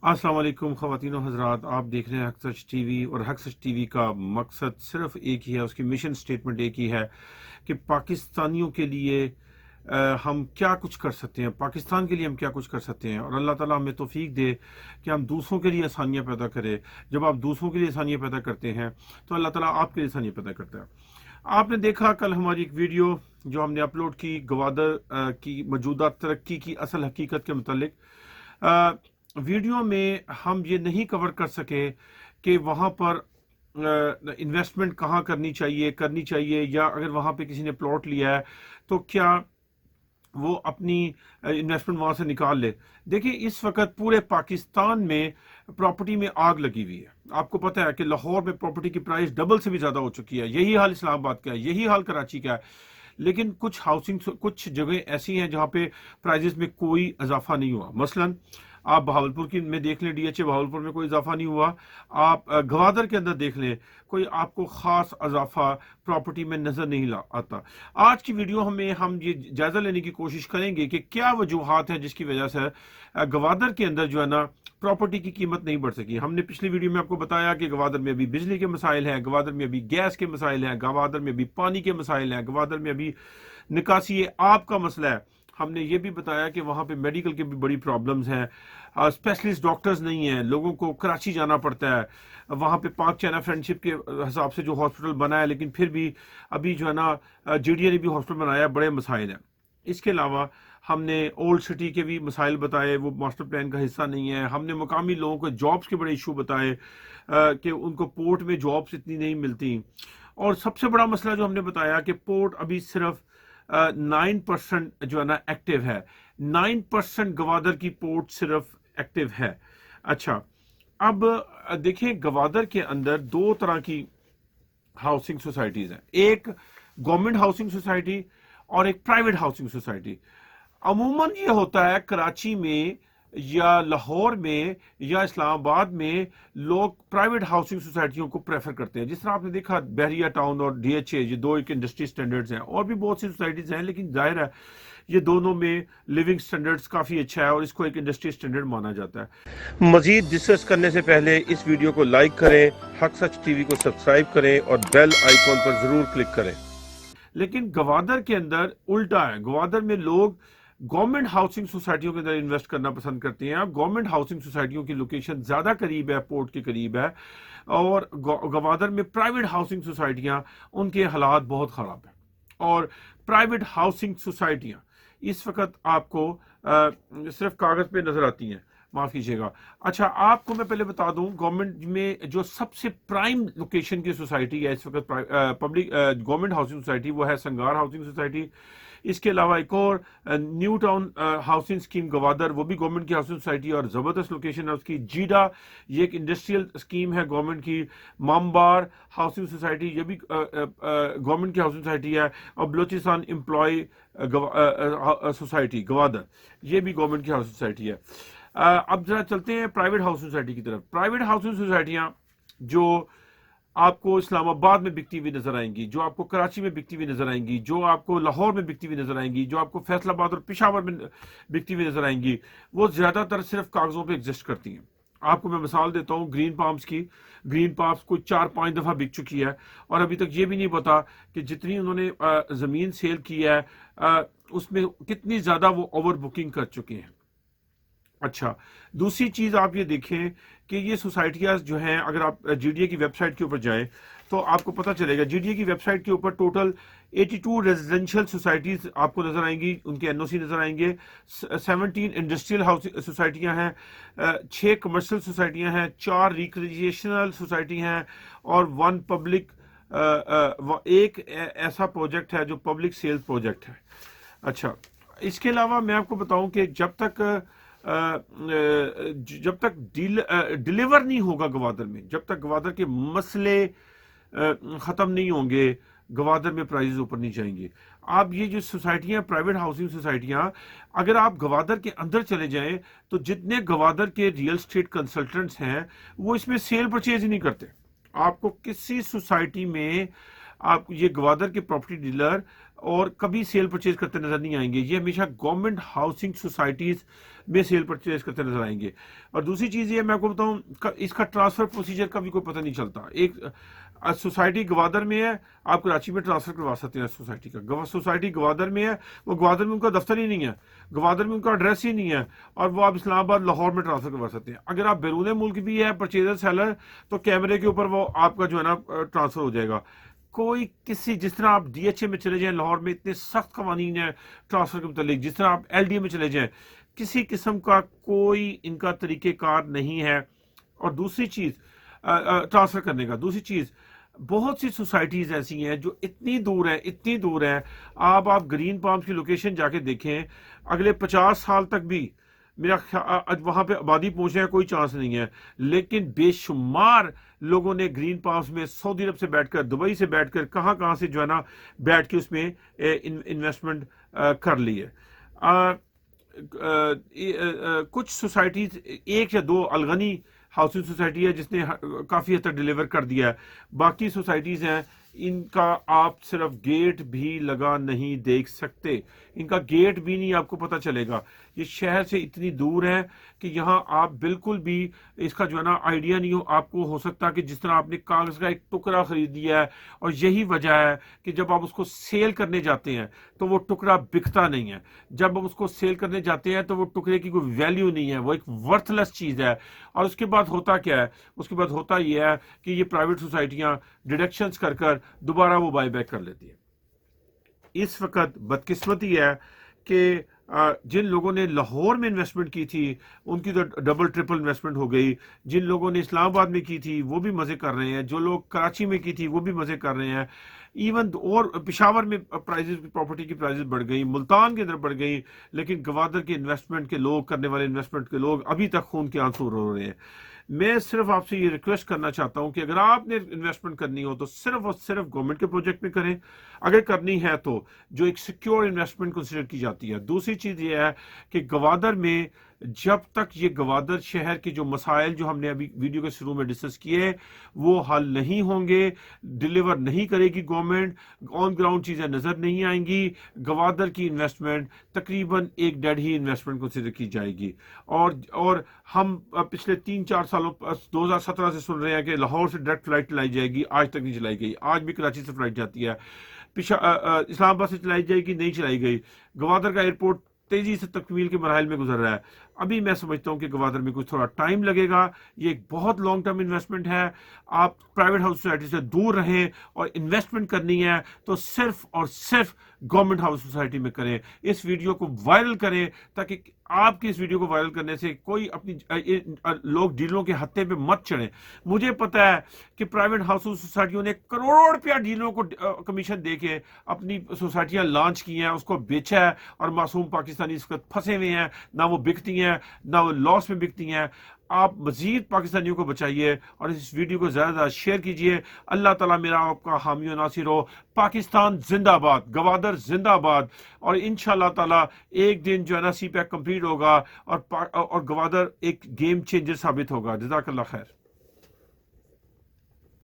अस्सलाम वालेकुम ख़वातीन और हज़रात, आप देख रहे हैं हक सच टीवी। और हक सच टीवी का मकसद सिर्फ एक ही है, उसकी मिशन स्टेटमेंट एक ही है कि पाकिस्तानियों के लिए हम क्या कुछ कर सकते हैं, पाकिस्तान के लिए हम क्या कुछ कर सकते हैं, और अल्लाह ताला हमें तौफीक दे कि हम दूसरों के लिए आसानियाँ पैदा करें। जब आप दूसरों के लिए आसानियाँ पैदा करते हैं तो अल्लाह ताला आपके लिए आसानियाँ पैदा करता है। आपने देखा कल हमारी एक वीडियो जो हमने अपलोड की गवादर की मौजूदा तरक्की की असल हकीकत के मुतालिक। वीडियो में हम ये नहीं कवर कर सके कि वहाँ पर इन्वेस्टमेंट कहाँ करनी चाहिए, या अगर वहाँ पे किसी ने प्लॉट लिया है तो क्या वो अपनी इन्वेस्टमेंट वहाँ से निकाल ले। देखिए, इस वक्त पूरे पाकिस्तान में प्रॉपर्टी में आग लगी हुई है। आपको पता है कि लाहौर में प्रॉपर्टी की प्राइस डबल से भी ज़्यादा हो चुकी है। यही हाल इस्लामाबाद का है, यही हाल कराची का है। लेकिन कुछ जगह ऐसी हैं जहाँ पे प्राइजेस में कोई इजाफा नहीं हुआ। मसलन आप बहावलपुर की में देख लें, डीएचए बहावलपुर में कोई इजाफा नहीं हुआ। आप गवादर के अंदर देख लें, कोई आपको खास इजाफा प्रॉपर्टी में नजर नहीं आता। आज की वीडियो हम ये जायजा लेने की कोशिश करेंगे कि क्या वजूहात हैं जिसकी वजह से गवादर के अंदर जो है ना प्रॉपर्टी की कीमत नहीं बढ़ सकी। हमने पिछली वीडियो में आपको बताया कि गवादर में अभी बिजली के मसाइल हैं, गवादर में अभी गैस के मसाइल हैं, गवादर में अभी पानी के मसाइल हैं, गवादर में अभी निकासी आब का मसला है। हमने ये भी बताया कि वहाँ पे मेडिकल की भी बड़ी प्रॉब्लम्स हैं, स्पेशलिस्ट डॉक्टर्स नहीं हैं, लोगों को कराची जाना पड़ता है। वहाँ पे पाक चाइना फ्रेंडशिप के हिसाब से जो हॉस्पिटल बना है, लेकिन फिर भी अभी जो है ना जीडीए ने भी हॉस्पिटल बनाया, बड़े मसाइल हैं। इसके अलावा हमने ओल्ड सिटी के भी मसाइल बताए, वो मास्टर प्लान का हिस्सा नहीं है। हमने मकामी लोगों को जॉब्स के बड़े इशू बताए कि उनको पोर्ट में जॉब्स इतनी नहीं मिलती। और सबसे बड़ा मसला जो हमने बताया कि पोर्ट अभी सिर्फ 9% जो है ना एक्टिव है। 9% गवादर की पोर्ट सिर्फ एक्टिव है। अच्छा, अब देखिए, गवादर के अंदर दो तरह की हाउसिंग सोसाइटीज हैं, एक गवर्नमेंट हाउसिंग सोसाइटी और एक प्राइवेट हाउसिंग सोसाइटी। अमूमन ये होता है कराची में या लाहौर में या इस्लामाबाद में लोग प्राइवेट हाउसिंग सोसाइटियों को प्रेफर करते हैं। जिस तरह आपने देखा बहरिया टाउन और डीएचए, ये दो एक इंडस्ट्री स्टैंडर्ड्स हैं, और भी बहुत सी सोसाइटीज हैं, लेकिन जाहिर है ये दोनों में लिविंग स्टैंडर्ड्स काफ़ी अच्छा है और इसको एक इंडस्ट्री स्टैंडर्ड माना जाता है। मजीद डिस्कस करने से पहले इस वीडियो को लाइक करें, हक सच टीवी को सब्सक्राइब करें और बेल आइकॉन पर ज़रूर क्लिक करें। लेकिन गवादर के अंदर उल्टा है। गवादर में लोग गवर्नमेंट हाउसिंग सोसाइटियों के अंदर इन्वेस्ट करना पसंद करते हैं। गवर्नमेंट हाउसिंग सोसाइटियों की लोकेशन ज़्यादा करीब है, पोर्ट के करीब है, और गवादर में प्राइवेट हाउसिंग सोसाइटियां, उनके हालात बहुत ख़राब है। और प्राइवेट हाउसिंग सोसाइटियां इस वक्त आपको सिर्फ कागज़ पे नज़र आती हैं, माफ़ कीजिएगा। अच्छा, आपको मैं पहले बता दूं, गवर्नमेंट में जो सबसे प्राइम लोकेशन की सोसाइटी है इस वक्त पब्लिक गवर्नमेंट हाउसिंग सोसाइटी, वो है संगार हाउसिंग सोसाइटी। इसके अलावा एक और new town housing scheme Gwadar, वो भी गवर्नमेंट की हाउसिंग सोसाइटी और ज़बरदस्त लोकेशन है उसकी। जीडा, ये एक इंडस्ट्रियल स्कीम है गवर्नमेंट की। मामबार हाउसिंग सोसाइटी, ये भी गवर्नमेंट की हाउसिंग सोसाइटी है। और बलोचिस्तान एम्प्लॉय सोसाइटी गवादर, ये भी गवर्नमेंट की हाउसिंग सोसाइटी है। अब जरा चलते हैं प्राइवेट हाउसिंग सोसाइटी की तरफ। प्राइवेट हाउसिंग सोसाइटियां जो आपको इस्लामाबाद में बिकती हुई नजर आएंगी, जो आपको कराची में बिकती हुई नजर आएंगी, जो आपको लाहौर में बिकती हुई नजर आएंगी, जो आपको फैसलाबाद और पेशावर में बिकती हुई नजर आएंगी, वो ज्यादातर सिर्फ कागजों पे एग्जिस्ट करती हैं। आपको मैं मिसाल देता हूँ ग्रीन पाम्स की। ग्रीन पाम्स कोई 4-5 दफा बिक चुकी है और अभी तक ये भी नहीं पता कि जितनी उन्होंने जमीन सेल की है उसमें कितनी ज्यादा वो ओवर बुकिंग कर चुके हैं। अच्छा, दूसरी चीज आप ये देखें कि ये सोसाइटियां जो हैं, अगर आप जीडीए की वेबसाइट के ऊपर जाएं तो आपको पता चलेगा। जीडीए की वेबसाइट के ऊपर टोटल 82 रेजिडेंशियल सोसाइटीज आपको नजर आएंगी, उनके एनओसी नजर आएंगे। 17 इंडस्ट्रियल हाउसिंग सोसाइटियां हैं, 6 कमर्शियल सोसाइटियां हैं, 4 रिक्रिएशनल सोसाइटी हैं और 1 पब्लिक, एक ऐसा प्रोजेक्ट है जो पब्लिक सेल्स प्रोजेक्ट है। अच्छा, इसके अलावा मैं आपको बताऊं कि जब तक डिलीवर नहीं होगा गवादर में, जब तक गवादर के मसले खत्म नहीं होंगे, गवादर में प्राइसेस ऊपर नहीं जाएंगे। आप ये जो सोसाइटियां, प्राइवेट हाउसिंग सोसाइटियां, अगर आप गवादर के अंदर चले जाएं तो जितने गवादर के रियल स्टेट कंसल्टेंट्स हैं वो इसमें सेल परचेज ही नहीं करते। आपको किसी सोसाइटी में आप ये गवादर के प्रॉपर्टी डीलर اور کبھی سیل پرچیز کرتے نظر نہیں آئیں گے. یہ ہمیشہ گورنمنٹ ہاؤسنگ سوسائٹیز میں سیل پرچیز کرتے نظر آئیں گے. اور دوسری چیز یہ میں آپ کو بتاؤں اس کا ٹرانسفر پروسیجر کا بھی کوئی پتہ نہیں چلتا. ایک سوسائٹی گوادر میں ہے, آپ کراچی میں ٹرانسفر کروا سکتے ہیں سوسائٹی کا. سوسائٹی گوادر میں ہے, وہ گوادر میں ان کا دفتر ہی نہیں ہے, گوادر میں ان کا ایڈریس ہی نہیں ہے, اور وہ آپ اسلام آباد لاہور میں ٹرانسفر کروا سکتے ہیں. اگر آپ بیرون ملک بھی ہے پرچیزر سیلر تو کیمرے کے اوپر وہ آپ کا جو ہے نا ٹرانسفر ہو جائے گا. کوئی کسی جس طرح آپ ڈی ایچ اے میں چلے جائیں, لاہور میں اتنے سخت قوانین ہیں ٹرانسفر کے متعلق, جس طرح آپ ایل ڈی اے میں چلے جائیں, کسی قسم کا کوئی ان کا طریقہ کار نہیں ہے. اور دوسری چیز ٹرانسفر کرنے کا, دوسری چیز بہت سی سوسائٹیز ایسی ہیں جو اتنی دور ہیں. آپ گرین پالمز کی لوکیشن جا کے دیکھیں, اگلے 50 سال تک بھی میرا وہاں پہ آبادی پہنچنے کا کوئی چانس نہیں ہے. لیکن بے شمار لوگوں نے گرین پالمز میں سعودی عرب سے بیٹھ کر, دبئی سے بیٹھ کر, کہاں سے جو ہے نا بیٹھ کے اس میں انویسٹمنٹ کر لی ہے. کچھ سوسائٹیز, ایک یا دو الغنی ہاؤسنگ سوسائٹی ہے جس نے کافی حد تک ڈیلیور کر دیا ہے. باقی سوسائٹیز ہیں ان کا آپ صرف گیٹ بھی لگا نہیں دیکھ سکتے, ان کا گیٹ بھی نہیں آپ کو پتہ چلے گا. یہ شہر سے اتنی دور ہے کہ یہاں آپ بالکل بھی اس کا جو ہے نا آئیڈیا نہیں آپ کو ہو سکتا کہ جس طرح آپ نے کاغذ کا ایک ٹکڑا خرید لیا ہے, اور یہی وجہ ہے کہ جب آپ اس کو سیل کرنے جاتے ہیں تو وہ ٹکڑا بکتا نہیں ہے. جب آپ اس کو سیل کرنے جاتے ہیں تو وہ ٹکڑے کی کوئی ویلیو نہیں ہے, وہ ایک ورتھ لیس چیز ہے. اور اس کے بعد ہوتا کیا ہے, اس کے بعد ہوتا یہ ہے کہ یہ پرائیویٹ سوسائٹیاں ڈیڈکشنز کر دوبارہ وہ بائی بیک کر لیتی ہیں. اس وقت بدقسمتی ہے کہ جن لوگوں نے لاہور میں انویسٹمنٹ کی تھی ان کی تو ڈبل ٹرپل انویسٹمنٹ ہو گئی. جن لوگوں نے اسلام آباد میں کی تھی وہ بھی مزے کر رہے ہیں, جو لوگ کراچی میں کی تھی وہ بھی مزے کر رہے ہیں. ایون اور پشاور میں پراپرٹی کی پرائزز بڑھ گئی, ملتان کے اندر بڑھ گئی, لیکن گوادر کے انویسٹمنٹ کے لوگ, کرنے والے انویسٹمنٹ کے لوگ ابھی تک خون کے آنسو رو رہے ہیں. میں صرف آپ سے یہ ریکویسٹ کرنا چاہتا ہوں کہ اگر آپ نے انویسٹمنٹ کرنی ہو تو صرف اور صرف گورنمنٹ کے پروجیکٹ میں کریں, اگر کرنی ہے تو جو ایک سیکیور انویسٹمنٹ کنسیڈر کی جاتی ہے. دوسری چیز یہ ہے کہ گوادر میں جب تک یہ گوادر شہر کے جو مسائل جو ہم نے ابھی ویڈیو کے شروع میں ڈسکس کیے وہ حل نہیں ہوں گے, ڈیلیور نہیں کرے گی گورنمنٹ, آن گراؤنڈ چیزیں نظر نہیں آئیں گی, گوادر کی انویسٹمنٹ تقریباً ایک ڈیڈ ہی انویسٹمنٹ کنسیڈر کی جائے گی. اور ہم پچھلے 3-4 سالوں 2017 سے سن رہے ہیں کہ لاہور سے ڈائریکٹ فلائٹ چلائی جائے گی, آج تک نہیں چلائی گئی. آج بھی کراچی سے فلائٹ جاتی ہے, اسلام آباد سے چلائی جائے گی, نہیں چلائی گئی. گوادر کا ایئرپورٹ تیزی سے تکمیل کے مراحل میں گزر رہا ہے. ابھی میں سمجھتا ہوں کہ گوادر میں کچھ تھوڑا ٹائم لگے گا. یہ ایک بہت لانگ ٹرم انویسٹمنٹ ہے. آپ پرائیویٹ ہاؤس سوسائٹی سے دور رہیں, اور انویسٹمنٹ کرنی ہے تو صرف اور صرف گورنمنٹ ہاؤس سوسائٹی میں کریں. اس ویڈیو کو وائرل کریں تاکہ آپ کی اس ویڈیو کو وائرل کرنے سے کوئی اپنی لوگ ڈیلروں کے ہتھے پہ مت چڑھیں. مجھے پتہ ہے کہ پرائیویٹ ہاؤس سوسائٹیوں نے کروڑوں روپیہ ڈیلروں کو کمیشن دے کے اپنی سوسائٹیاں لانچ کی ہیں, اس کو بیچا ہے, اور معصوم پاکستانی اس وقت پھنسے ہوئے ہیں, نہ وہ بکتی ہیں نہ وہ لاس میں بکتی ہیں. آپ مزید پاکستانیوں کو بچائیے اور اس ویڈیو کو زیادہ زیادہ شیئر کیجئے. اللہ تعالیٰ میرا آپ کا حامی و ناصر ہو. پاکستان زندہ باد, گوادر زندہ باد. اور انشاءاللہ تعالیٰ ایک دن جو ہے نا سی پیک کمپلیٹ ہوگا اور گوادر ایک گیم چینجر ثابت ہوگا. جزاک اللہ خیر.